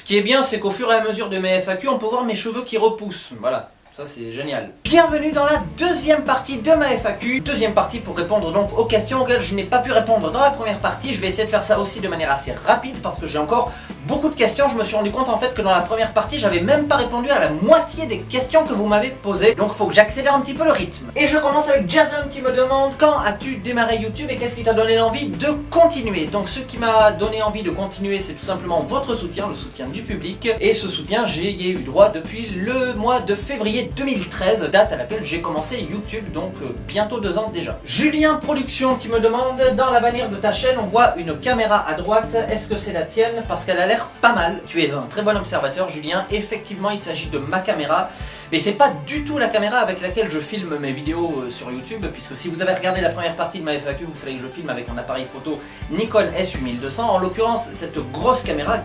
qui est bien, c'est qu'au fur et à mesure de mes FAQ, on peut voir mes cheveux qui repoussent. Voilà. Ça c'est génial. Bienvenue dans la deuxième partie de ma FAQ. Deuxième partie pour répondre donc aux questions auxquelles je n'ai pas pu répondre dans la première partie. Je vais essayer de faire ça aussi de manière assez rapide parce que j'ai encore beaucoup de questions. Je me suis rendu compte en fait que dans la première partie, j'avais même pas répondu à la moitié des questions que vous m'avez posées. Donc il faut que j'accélère un petit peu le rythme. Et je commence avec Jason qui me demande: quand as-tu démarré YouTube et qu'est-ce qui t'a donné l'envie de continuer? Donc ce qui m'a donné envie de continuer, c'est tout simplement votre soutien, le soutien du public. Et ce soutien, j'y ai eu droit depuis le mois de février 2013, date à laquelle j'ai commencé YouTube, donc bientôt 2 ans déjà. Julien Production qui me demande: dans la bannière de ta chaîne, on voit une caméra à droite, est-ce que c'est la tienne? Parce qu'elle a l'air pas mal. Tu es un très bon observateur, Julien. Effectivement, il s'agit de ma caméra, mais c'est pas du tout la caméra avec laquelle je filme mes vidéos sur YouTube, puisque si vous avez regardé la première partie de ma FAQ, vous savez que je filme avec un appareil photo Nikon S8200. En l'occurrence, cette grosse caméra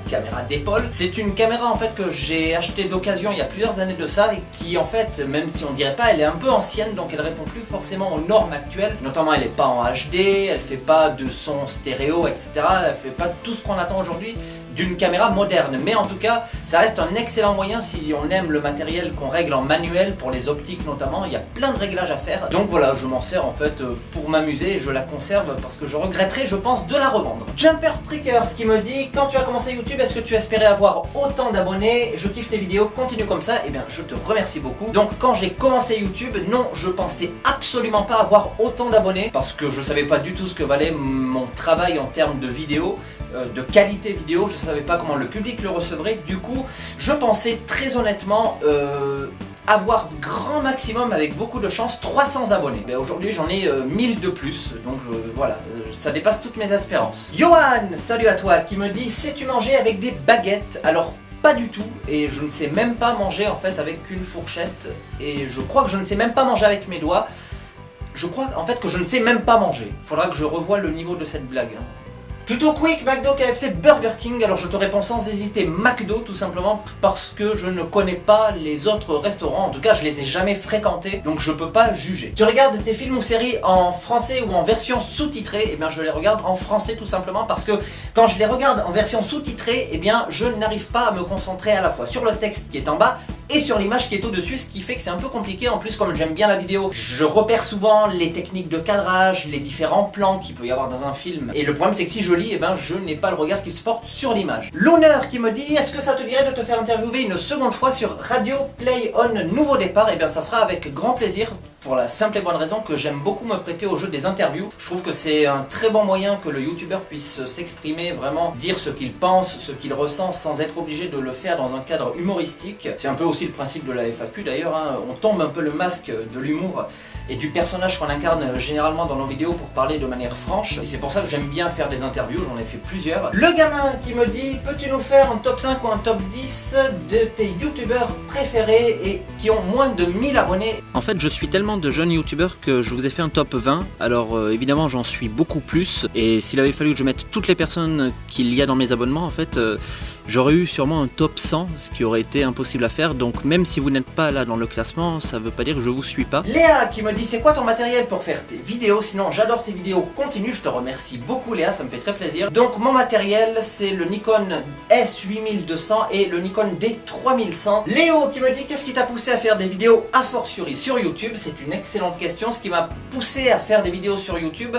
d'épaule, c'est une caméra en fait que j'ai acheté d'occasion il y a plusieurs années de ça, et qui en fait, même si on dirait pas, elle est un peu ancienne, donc elle répond plus forcément aux normes actuelles. Notamment, elle est pas en HD, elle fait pas de son stéréo, etc. Elle fait pas tout ce qu'on attend aujourd'hui d'une caméra moderne, mais en tout cas ça reste un excellent moyen si on aime le matériel qu'on règle en manuel, pour les optiques notamment. Il y a plein de réglages à faire, donc voilà, je m'en sers en fait pour m'amuser, et je la conserve parce que je regretterai, je pense, de la revendre. Jumper Strickers qui me dit: quand tu as commencé YouTube, est-ce que tu espérais avoir autant d'abonnés? Je kiffe tes vidéos, continue comme ça. Et bien je te remercie beaucoup. Donc quand j'ai commencé YouTube, non, je pensais absolument pas avoir autant d'abonnés, parce que je savais pas du tout ce que valait mon travail en termes de vidéos, de qualité vidéo. Je savais pas comment le public le recevrait. Du coup, je pensais très honnêtement avoir grand maximum, avec beaucoup de chance, 300 abonnés. Mais aujourd'hui j'en ai 1000 de plus, donc voilà, ça dépasse toutes mes espérances. Johan, salut à toi, qui me dit: sais-tu manger avec des baguettes? Alors pas du tout, et je ne sais même pas manger en fait avec une fourchette, et je crois que je ne sais même pas manger avec mes doigts. Je crois en fait que je ne sais même pas manger. Faudra que je revoie le niveau de cette blague. Plutôt Quick, McDo, KFC, Burger King. Alors je te réponds sans hésiter McDo, tout simplement parce que je ne connais pas les autres restaurants. En tout cas, je les ai jamais fréquentés, donc je peux pas juger. Tu regardes tes films ou séries en français ou en version sous-titrée? Eh bien je les regarde en français, tout simplement parce que quand je les regarde en version sous-titrée, eh bien je n'arrive pas à me concentrer à la fois sur le texte qui est en bas et sur l'image qui est au-dessus, ce qui fait que c'est un peu compliqué. En plus, comme j'aime bien la vidéo, je repère souvent les techniques de cadrage, les différents plans qu'il peut y avoir dans un film. Et le problème, c'est que si je lis, eh ben, je n'ai pas le regard qui se porte sur l'image. L'honneur qui me dit: est-ce que ça te dirait de te faire interviewer une seconde fois sur Radio Play On Nouveau Départ? Eh bien ça sera avec grand plaisir, pour la simple et bonne raison que j'aime beaucoup me prêter au jeu des interviews. Je trouve que c'est un très bon moyen que le youtubeur puisse s'exprimer, vraiment dire ce qu'il pense, ce qu'il ressent, sans être obligé de le faire dans un cadre humoristique. C'est un peu aussi le principe de la FAQ d'ailleurs, hein. On tombe un peu le masque de l'humour et du personnage qu'on incarne généralement dans nos vidéos pour parler de manière franche, et c'est pour ça que j'aime bien faire des interviews, j'en ai fait plusieurs. Le gamin qui me dit: peux-tu nous faire un top 5 ou un top 10 de tes youtubeurs préférés et qui ont moins de 1000 abonnés? En fait, je suis tellement de jeunes youtubeurs que je vous ai fait un top 20, alors évidemment j'en suis beaucoup plus, et s'il avait fallu que je mette toutes les personnes qu'il y a dans mes abonnements, en fait j'aurais eu sûrement un top 100, ce qui aurait été impossible à faire. Donc même si vous n'êtes pas là dans le classement, ça veut pas dire que je vous suis pas. Léa qui me dit: c'est quoi ton matériel pour faire tes vidéos? Sinon j'adore tes vidéos, continue. Je te remercie beaucoup Léa, ça me fait très plaisir. Donc mon matériel, c'est le Nikon S8200 et le Nikon D3100. Léo qui me dit: qu'est-ce qui t'a poussé à faire des vidéos a fortiori sur YouTube? C'est une excellente question. Ce qui m'a poussé à faire des vidéos sur YouTube,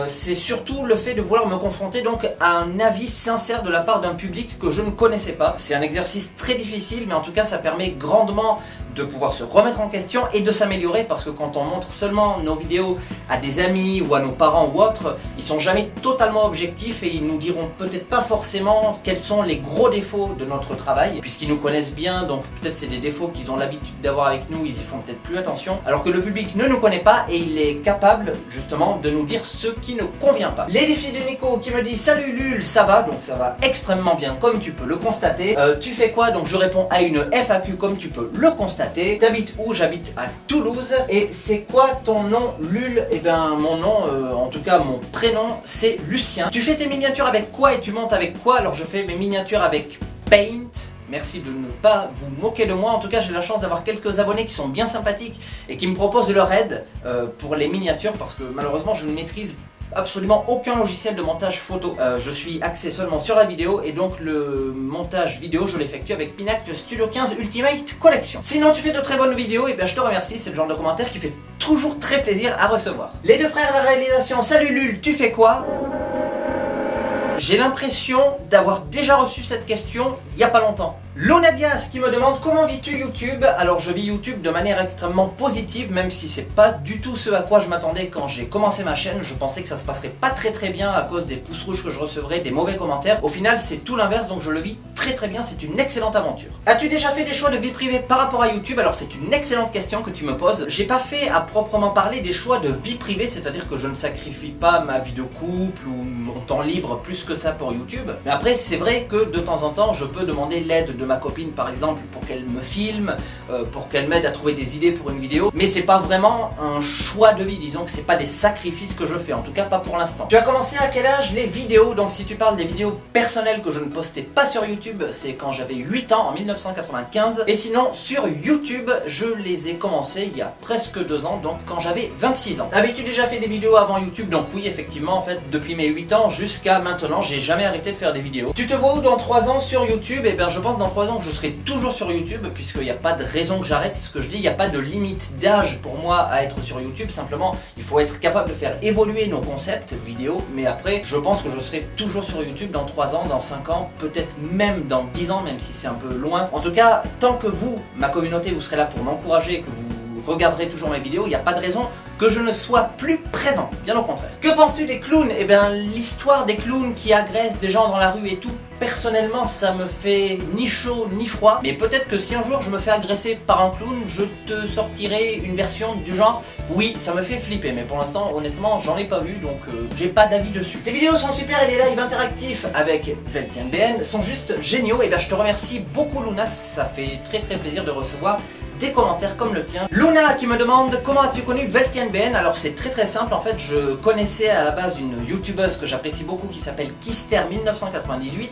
c'est surtout le fait de vouloir me confronter donc à un avis sincère de la part d'un public que je ne connaissais pas. C'est un exercice très difficile, mais en tout cas ça permet grandement de pouvoir se remettre en question et de s'améliorer, parce que quand on montre seulement nos vidéos à des amis ou à nos parents ou autres, ils sont jamais totalement objectifs et ils nous diront peut-être pas forcément quels sont les gros défauts de notre travail, puisqu'ils nous connaissent bien, donc peut-être c'est des défauts qu'ils ont l'habitude d'avoir avec nous, ils y font peut-être plus attention, alors que le public ne nous connaît pas et il est capable justement de nous dire ce qui ne convient pas. Les défis de Nico qui me dit: salut Lul, ça va? Donc ça va extrêmement bien, comme tu peux le constater. Tu fais quoi? Donc je réponds à une FAQ comme tu peux le constater. T'habites où? J'habite à Toulouse. Et c'est quoi ton nom, Lul? Eh bien mon nom, en tout cas mon prénom, c'est Lucien. Tu fais tes miniatures avec quoi et tu montes avec quoi? Alors je fais mes miniatures avec Paint. Merci de ne pas vous moquer de moi. En tout cas, j'ai la chance d'avoir quelques abonnés qui sont bien sympathiques et qui me proposent leur aide pour les miniatures, parce que malheureusement je ne maîtrise absolument aucun logiciel de montage photo. Je suis axé seulement sur la vidéo et donc le montage vidéo je l'effectue avec Pinact Studio 15 Ultimate Collection. Sinon tu fais de très bonnes vidéos et bien je te remercie, c'est le genre de commentaire qui fait toujours très plaisir à recevoir. Les deux frères de la réalisation, salut Lul, tu fais quoi? J'ai l'impression d'avoir déjà reçu cette question il n'y a pas longtemps. Luna Diaz qui me demande comment vis-tu YouTube? Alors je vis YouTube de manière extrêmement positive, même si c'est pas du tout ce à quoi je m'attendais quand j'ai commencé ma chaîne. Je pensais que ça se passerait pas très bien à cause des pouces rouges que je recevrais, des mauvais commentaires. Au final c'est tout l'inverse, donc je le vis très bien, c'est une excellente aventure. As-tu déjà fait des choix de vie privée par rapport à YouTube? Alors c'est une excellente question que tu me poses. J'ai pas fait à proprement parler des choix de vie privée, c'est-à-dire que je ne sacrifie pas ma vie de couple ou mon temps libre plus que ça pour YouTube. Mais après c'est vrai que de temps en temps je peux demander l'aide de ma copine par exemple pour qu'elle me filme, pour qu'elle m'aide à trouver des idées pour une vidéo, mais c'est pas vraiment un choix de vie, disons que c'est pas des sacrifices que je fais, en tout cas pas pour l'instant. Tu as commencé à quel âge les vidéos? Donc si tu parles des vidéos personnelles que je ne postais pas sur YouTube, c'est quand j'avais 8 ans en 1995, et sinon sur YouTube je les ai commencées il y a presque 2 ans, donc quand j'avais 26 ans. Avais-tu déjà fait des vidéos avant YouTube? Donc oui, effectivement, en fait depuis mes 8 ans jusqu'à maintenant j'ai jamais arrêté de faire des vidéos. Tu te vois où dans 3 ans sur YouTube? Et bien je pense dans 3 ans que je serai toujours sur YouTube, puisqu'il n'y a pas de raison que j'arrête. Ce que je dis, il n'y a pas de limite d'âge pour moi à être sur YouTube, simplement il faut être capable de faire évoluer nos concepts vidéo, mais après je pense que je serai toujours sur YouTube dans 3 ans, dans 5 ans, peut-être même dans 10 ans, même si c'est un peu loin. En tout cas, tant que vous, ma communauté, vous serez là pour m'encourager, que vous regarderez toujours mes vidéos, il n'y a pas de raison que je ne sois plus présent, bien au contraire. Que penses-tu des clowns? Eh bien, l'histoire des clowns qui agressent des gens dans la rue et tout, personnellement, ça me fait ni chaud ni froid. Mais peut-être que si un jour je me fais agresser par un clown, je te sortirai une version du genre oui, ça me fait flipper. Mais pour l'instant, honnêtement, j'en ai pas vu, donc j'ai pas d'avis dessus. Tes vidéos sont super et les lives interactifs avec VeltienBN sont juste géniaux. Et bien, je te remercie beaucoup, Luna. Ça fait très plaisir de recevoir des commentaires comme le tien. Luna qui me demande comment as-tu connu VeltienBN? Alors c'est très simple, en fait je connaissais à la base une youtubeuse que j'apprécie beaucoup qui s'appelle Kister1998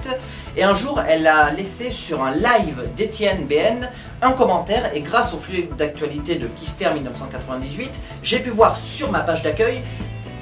et un jour elle a laissé sur un live d'EtienneBN un commentaire et grâce au flux d'actualité de Kister1998 j'ai pu voir sur ma page d'accueil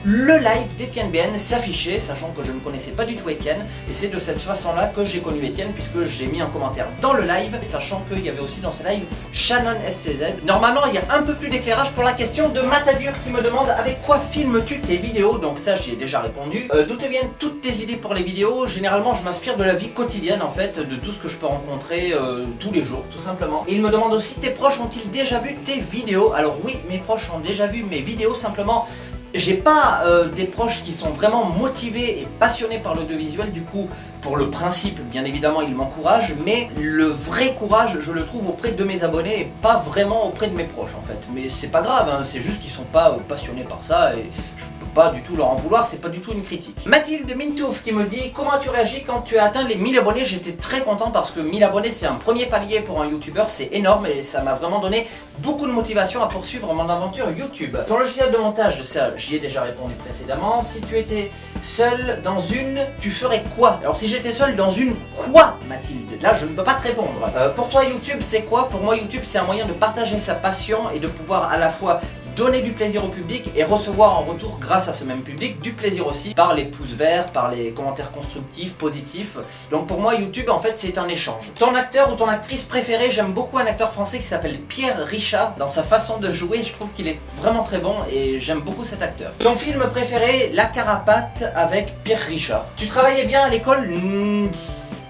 le live d'EtienneBN s'affichait, sachant que je ne connaissais pas du tout Etienne, et c'est de cette façon-là que j'ai connu Etienne, puisque j'ai mis un commentaire dans le live, sachant qu'il y avait aussi dans ce live Shannon SCZ. Normalement, il y a un peu plus d'éclairage pour la question de Matadur qui me demande avec quoi filmes-tu tes vidéos? Donc ça, j'y ai déjà répondu. D'où te viennent toutes tes idées pour les vidéos? Généralement, je m'inspire de la vie quotidienne, en fait, de tout ce que je peux rencontrer tous les jours, tout simplement. Et il me demande aussi, tes proches ont-ils déjà vu tes vidéos? Alors oui, mes proches ont déjà vu mes vidéos, simplement j'ai pas des proches qui sont vraiment motivés et passionnés par l'audiovisuel, du coup pour le principe bien évidemment ils m'encouragent, mais le vrai courage je le trouve auprès de mes abonnés et pas vraiment auprès de mes proches en fait. Mais c'est pas grave, hein, c'est juste qu'ils sont pas passionnés par ça et je peux pas du tout leur en vouloir, c'est pas du tout une critique. Mathilde Mintouf qui me dit comment tu réagis quand tu as atteint les 1000 abonnés? J'étais très content parce que 1000 abonnés c'est un premier palier pour un youtubeur, c'est énorme et ça m'a vraiment donné beaucoup de motivation à poursuivre mon aventure YouTube. Ton logiciel de montage, ça j'y ai déjà répondu précédemment. Si tu étais seul dans une, tu ferais quoi? Alors si j'étais seul dans une quoi, Mathilde? Là je ne peux pas te répondre. Pour toi YouTube c'est quoi? Pour moi YouTube c'est un moyen de partager sa passion et de pouvoir à la fois donner du plaisir au public et recevoir en retour, grâce à ce même public, du plaisir aussi par les pouces verts, par les commentaires constructifs, positifs. Donc pour moi YouTube en fait c'est un échange. Ton acteur ou ton actrice préférée? J'aime beaucoup un acteur français qui s'appelle Pierre Richard. Dans sa façon de jouer je trouve qu'il est vraiment très bon et j'aime beaucoup cet acteur. Ton film préféré? La Carapate avec Pierre Richard. Tu travaillais bien à l'école?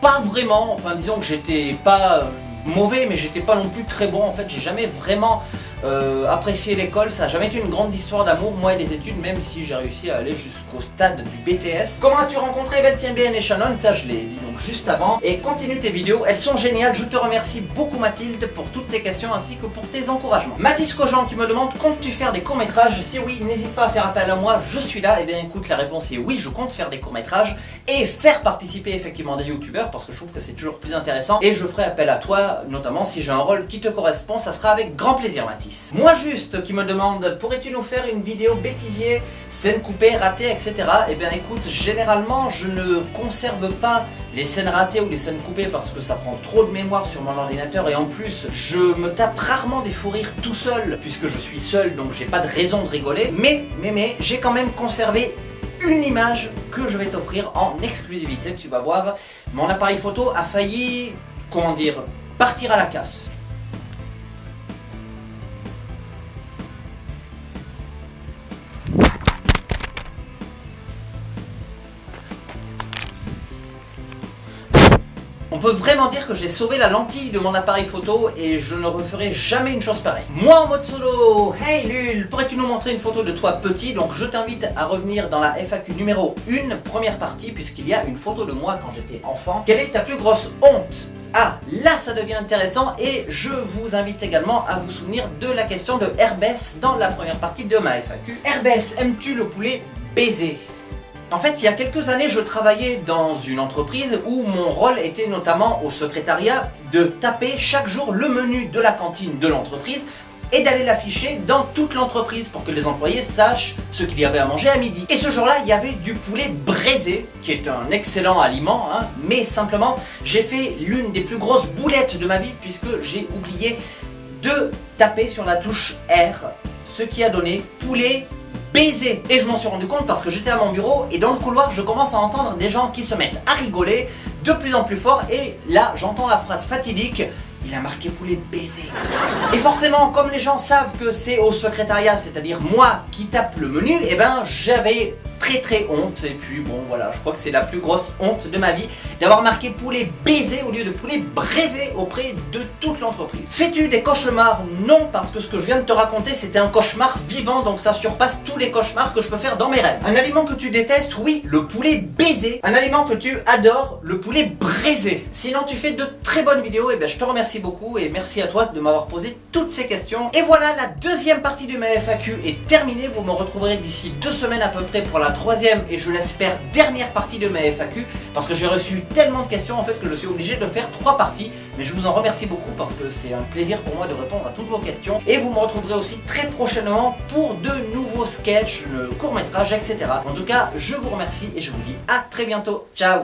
Pas vraiment, enfin disons que j'étais pas mauvais mais j'étais pas non plus très bon en fait, j'ai jamais vraiment apprécié l'école, ça n'a jamais été une grande histoire d'amour, moi et les études, même si j'ai réussi à aller jusqu'au stade du BTS. Comment as-tu rencontré VeltienBN et Shannon? Ça je l'ai dit donc juste avant. Et continue tes vidéos, elles sont géniales, je te remercie beaucoup Mathilde pour toutes tes questions ainsi que pour tes encouragements. Mathis Cogent qui me demande comptes-tu faire des courts-métrages? Si oui, n'hésite pas à faire appel à moi, je suis là. Et bien écoute, la réponse est oui, je compte faire des courts-métrages et faire participer effectivement des youtubeurs parce que je trouve que c'est toujours plus intéressant et je ferai appel à toi, notamment si j'ai un rôle qui te correspond, ça sera avec grand plaisir Mathis. Moi juste qui me demande pourrais-tu nous faire une vidéo bêtisier, scène coupée, ratée, etc. Et bien écoute, généralement je ne conserve pas les scènes ratées ou les scènes coupées parce que ça prend trop de mémoire sur mon ordinateur et en plus je me tape rarement des fous rires tout seul puisque je suis seul donc j'ai pas de raison de rigoler, mais j'ai quand même conservé une image que je vais t'offrir en exclusivité. Tu vas voir, mon appareil photo a failli, comment dire, partir à la casse. On peut vraiment dire que j'ai sauvé la lentille de mon appareil photo et je ne referai jamais une chose pareille. Moi en mode solo, hey Lul, pourrais-tu nous montrer une photo de toi petit? Donc je t'invite à revenir dans la FAQ numéro 1, première partie, puisqu'il y a une photo de moi quand j'étais enfant. Quelle est ta plus grosse honte? Ah, là ça devient intéressant et je vous invite également à vous souvenir de la question de Herbès dans la première partie de ma FAQ. Herbès, aimes-tu le poulet baiser? En fait, il y a quelques années, je travaillais dans une entreprise où mon rôle était notamment au secrétariat de taper chaque jour le menu de la cantine de l'entreprise et d'aller l'afficher dans toute l'entreprise pour que les employés sachent ce qu'il y avait à manger à midi. Et ce jour-là, il y avait du poulet braisé, qui est un excellent aliment, mais simplement, j'ai fait l'une des plus grosses boulettes de ma vie puisque j'ai oublié de taper sur la touche R, ce qui a donné poulet baiser. Et je m'en suis rendu compte parce que j'étais à mon bureau et dans le couloir je commence à entendre des gens qui se mettent à rigoler de plus en plus fort et là j'entends la phrase fatidique: il a marqué poulet baiser. Et forcément, comme les gens savent que c'est au secrétariat, c'est-à-dire moi qui tape le menu, et ben j'avais très honte. Et puis bon voilà, je crois que c'est la plus grosse honte de ma vie d'avoir marqué poulet baiser au lieu de poulet braisé auprès de toute l'entreprise. Fais-tu des cauchemars? Non, parce que ce que je viens de te raconter c'était un cauchemar vivant, donc ça surpasse tous les cauchemars que je peux faire dans mes rêves. Un aliment que tu détestes? Oui, le poulet baiser. Un aliment que tu adores? Le poulet braisé. Sinon tu fais de très bonnes vidéos, et ben je te remercie beaucoup et merci à toi de m'avoir posé toutes ces questions. Et voilà, la deuxième partie de ma FAQ est terminée. Vous me retrouverez d'ici 2 semaines à peu près pour la troisième et je l'espère dernière partie de ma FAQ, parce que j'ai reçu tellement de questions en fait que je suis obligé de faire 3 parties, mais je vous en remercie beaucoup parce que c'est un plaisir pour moi de répondre à toutes vos questions. Et vous me retrouverez aussi très prochainement pour de nouveaux sketchs, courts-métrages, etc. En tout cas, je vous remercie et je vous dis à très bientôt. Ciao.